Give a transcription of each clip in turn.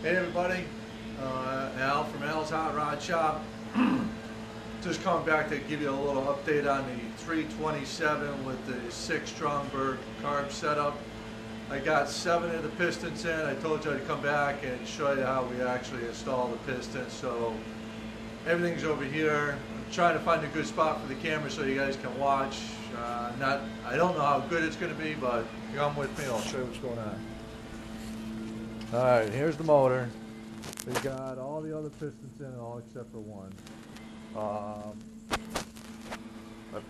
Hey everybody, Al from Al's Hot Rod Shop. Just coming back to give you a little update on the 327 with the 6 stromberg carb setup. I got 7 of the pistons in. I told you I'd come back and show you how we actually install the pistons. So everything's over here. I'm trying to find a good spot for the camera so you guys can watch. I don't know how good it's going to be, but come with me, I'll show you what's going on. Alright, here's the motor. We got all the other pistons in, all except for one. I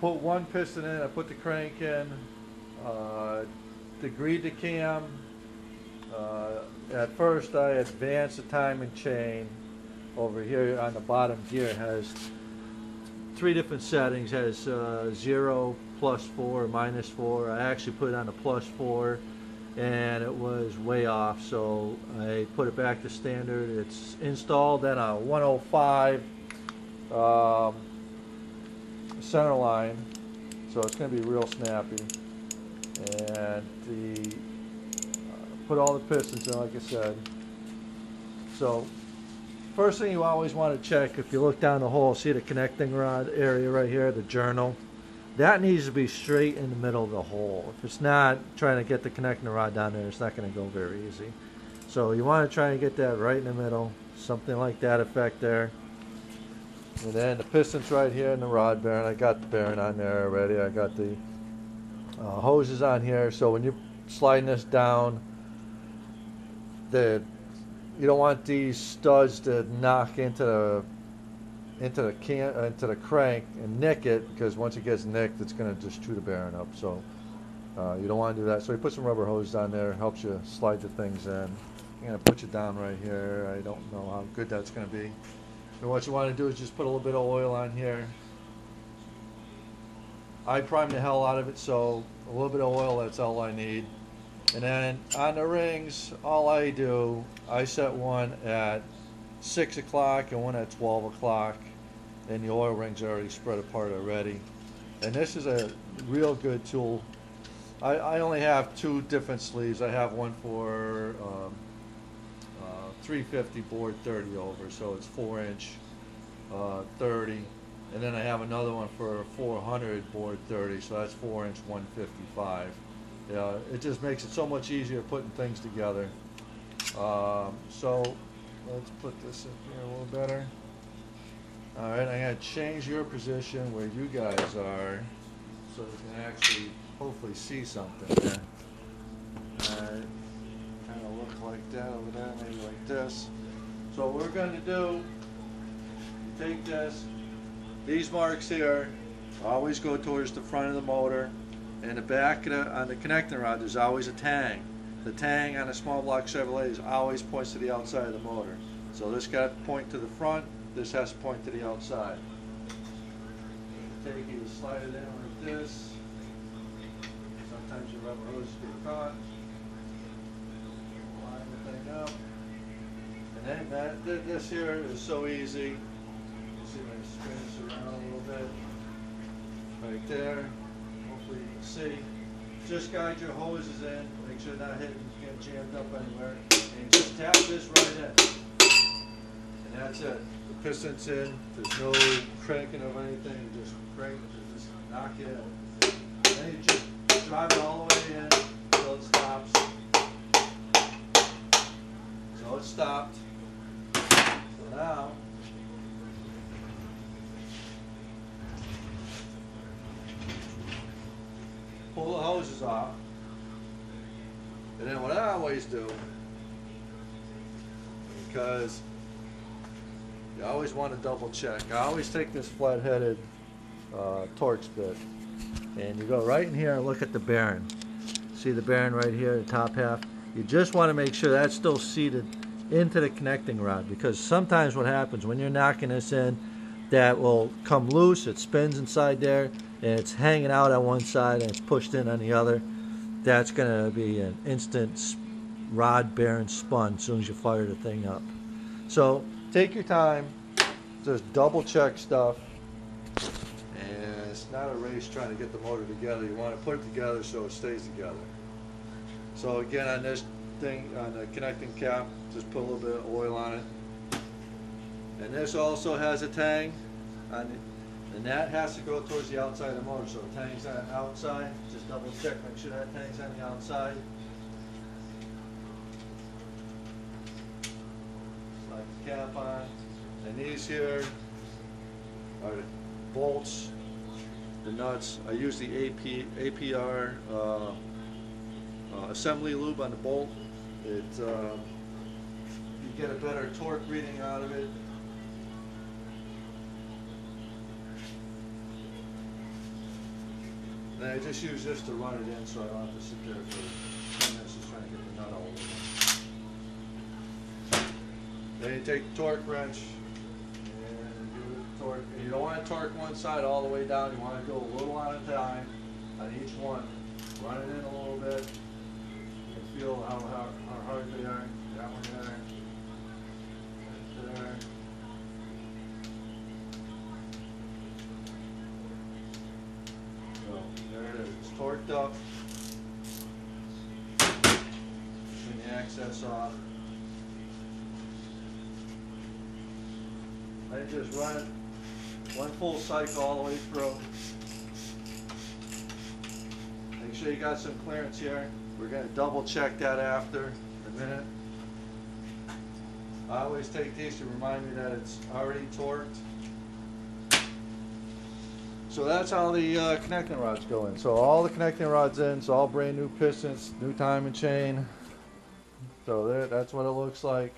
put one piston in, I put the crank in, degreed the cam. At first I advanced the timing chain. Over here on the bottom gear it has 3 different settings. It has 0, +4, -4. I actually put it on the +4 and it was way off, so I put it back to standard. It's installed at a 105 center line, so it's going to be real snappy. And put all the pistons in, like I said. So first thing you always want to check, if you look down the hole, see the connecting rod area right here, the journal. That needs to be straight in the middle of the hole. If it's not, trying to get the connecting rod down there, it's not going to go very easy. So you want to try and get that right in the middle, something like that effect there. And then the piston's right here in the rod bearing. I got the bearing on there already. I got the hoses on here. So when you're sliding this down, you don't want these studs to knock into the crank and nick it, because once it gets nicked, it's going to just chew the bearing up. So you don't want to do that. So you put some rubber hose down there, helps you slide the things in. I'm going to put you down right here. I don't know how good that's going to be. And what you want to do is just put a little bit of oil on here. I primed the hell out of it, so a little bit of oil, that's all I need. And then on the rings, all I do, I set one at 6 o'clock and one at 12 o'clock. And the oil rings are already spread apart already. And this is a real good tool. I only have 2 different sleeves. I have one for 350 bored 30 over, so it's 4-inch 30. And then I have another one for 400 bored 30, so that's 4-inch 155. It just makes it so much easier putting things together. So let's put this in here a little better. Alright, I'm going to change your position where you guys are so you can actually hopefully see something there. Alright, kind of look like that over there, maybe like this. So what we're going to do, take this, these marks here always go towards the front of the motor, and the back of on the connecting rod there's always a tang. The tang on a small block Chevrolet always points to the outside of the motor. So this got to point to the front, this has to point to the outside. Take it, you slide it in like this. Sometimes your rubber hoses get caught. Line the thing up. And then this here is so easy. You see if I can spin this around a little bit. Right there. Hopefully you can see. Just guide your hoses in. Make sure they're not hitting, getting jammed up anywhere. And just tap this right in. And that's it. The piston's in. There's no cranking of anything. You just crank it, just knock it in. And then you just drive it all the way in until it stops. So it stopped. So now pull the hoses off. And then what I always do, because you always want to double check, I always take this flat-headed Torx bit, and you go right in here and look at the bearing. See the bearing right here, the top half? You just want to make sure that's still seated into the connecting rod, because sometimes what happens when you're knocking this in, that will come loose, it spins inside there, and it's hanging out on one side and it's pushed in on the other. That's going to be an instant rod bearing spun as soon as you fire the thing up. So take your time, just double check stuff, and it's not a race trying to get the motor together. You want to put it together so it stays together. So again, on this thing on the connecting cap. Just put a little bit of oil on it. And this also has a tang on it, and that has to go towards the outside of the motor. So the tang's on the outside. Just double check, make sure that tang's on the outside. Slide the cap on. And these here are the bolts, the nuts. I use the APR assembly lube on the bolt. It you get a better torque reading out of it. And I just use this to run it in, so I don't have to sit there for 10 minutes just trying to get the nut all over. Then you take the torque wrench and do the torque. And you don't want to torque one side all the way down. You want to go a little at a time on each one. Run it in a little bit. You can feel how hard they are. That one there. Right there. So there it is. It's torqued up. Clean the excess off. I just run it one full cycle all the way through. Make sure you got some clearance here. We're going to double check that after in a minute. I always take these to remind me that it's already torqued. So that's how the connecting rods go in. So all the connecting rods in, it's all brand new pistons, new timing chain. So there, that's what it looks like.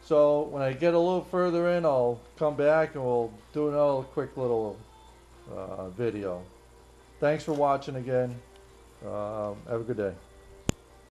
So when I get a little further in, I'll come back and we'll do another quick little video. Thanks for watching again. Have a good day.